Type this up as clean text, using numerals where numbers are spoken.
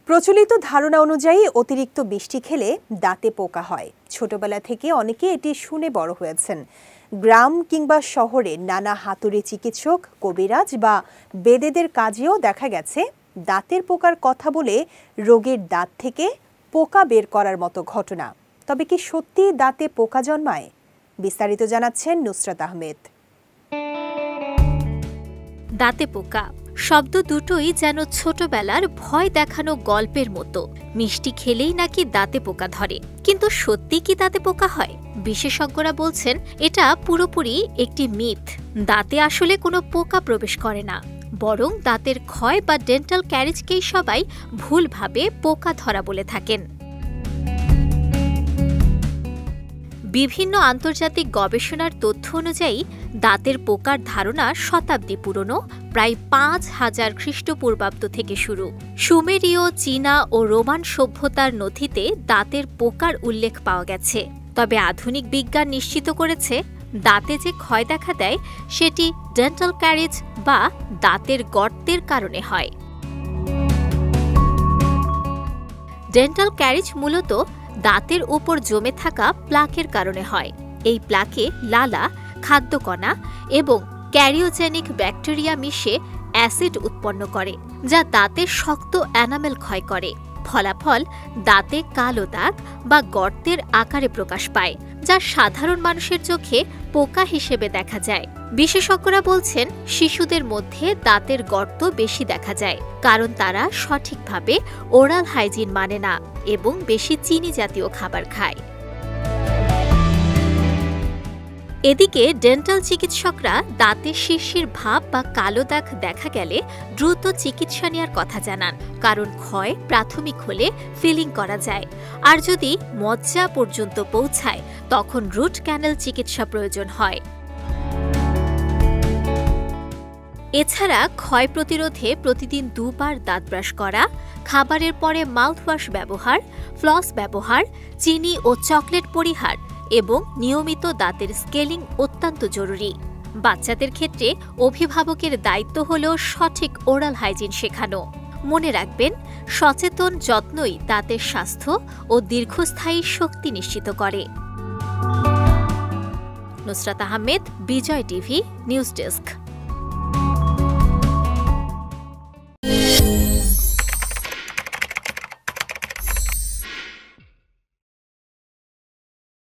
প্রচলিত ধারণা অনুযায়ী অতিরিক্ত মিষ্টি খেলে দাঁতে পোকা হয়। ছোটবেলা থেকে অনেকে এটি শুনে বড় হয়েছেন। গ্রাম কিংবা শহরে নানা হাতুড়ি চিকিৎসক, কবিরাজ বা বেদেদের কাজেও দেখা গেছে দাঁতের পোকার কথা বলে রোগীর দাঁত থেকে পোকা বের করার মতো ঘটনা। তবে কি সত্যি দাঁতে পোকা জন্মায়? বিস্তারিত জানাচ্ছেন নুসরাত আহমেদ। দাঁতে পোকা শব্দ দুটোই যেন ছোটবেলার ভয় দেখানো গল্পের মতো। মিষ্টি খেলেই নাকি দাঁতে পোকা ধরে, কিন্তু সত্যি কি দাঁতে পোকা হয়? বিশেষজ্ঞরা বলছেন এটা পুরোপুরি একটি মিথ। দাঁতে আসলে কোনো পোকা প্রবেশ করে না, বরং দাঁতের ক্ষয় বা ডেন্টাল ক্যারিজকেই সবাই ভুলভাবে পোকা ধরা বলে থাকেন। বিভিন্ন আন্তর্জাতিক গবেষণার তথ্য অনুযায়ী দাঁতের পোকার ধারণা শতাব্দী পুরনো, প্রায় ৫,০০০ খ্রিস্টপূর্বাব্দ থেকে শুরু। সুমেরীয়, চীনা ও রোমান সভ্যতার নথিতে দাঁতের পোকার উল্লেখ পাওয়া গেছে। তবে আধুনিক বিজ্ঞান নিশ্চিত করেছে দাঁতে যে ক্ষয় দেখা দেয় সেটি ডেন্টাল ক্যারিজ বা দাঁতের গর্তের কারণে হয়। ডেন্টাল ক্যারিজ মূলত দাঁতের উপর জমে থাকা প্লাকের কারণে হয়। এই প্লাকে লালা, খাদ্যকণা এবং ক্যারিওজেনিক ব্যাকটেরিয়া মিশে অ্যাসিড উৎপন্ন করে, যা দাঁতের শক্ত এনামেল ক্ষয় করে। ফলাফল দাঁতে কালো দাগ বা গর্তের আকারে প্রকাশ পায়, যা সাধারণ মানুষের চোখে পোকা হিসেবে দেখা যায়। বিশেষজ্ঞরা বলছেন শিশুদের মধ্যে দাঁতের গর্ত বেশি দেখা যায়, কারণ তারা সঠিকভাবে ওরাল হাইজিন মানে না এবং বেশি চিনি জাতীয় খাবার খায়। এদিকে ডেন্টাল চিকিৎসকরা দাঁতে শিরশির ভাব বা কালো দাগ দেখা গেলে দ্রুত চিকিৎসা নেওয়ার কথা জানান, কারণ ক্ষয় প্রাথমিক হলে ফিলিং করা যায়, আর যদি মজ্জা পর্যন্ত পৌঁছায় তখন রুট ক্যানেল চিকিৎসা প্রয়োজন হয়। এছাড়া ক্ষয় প্রতিরোধে প্রতিদিন ২ বার দাঁত ব্রাশ করা, খাবারের পরে মাউথওয়াশ ব্যবহার, ফ্লস ব্যবহার, চিনি ও চকলেট পরিহার এবং নিয়মিত দাঁতের স্কেলিং অত্যন্ত জরুরি। বাচ্চাদের ক্ষেত্রে অভিভাবকের দায়িত্ব হল সঠিক ওরাল হাইজিন শেখানো। মনে রাখবেন, সচেতন যত্নই দাঁতের স্বাস্থ্য ও দীর্ঘস্থায়ী শক্তি নিশ্চিত করে। নুসরাত আহমেদ, বিজয় টিভি, নিউজ ডেস্ক।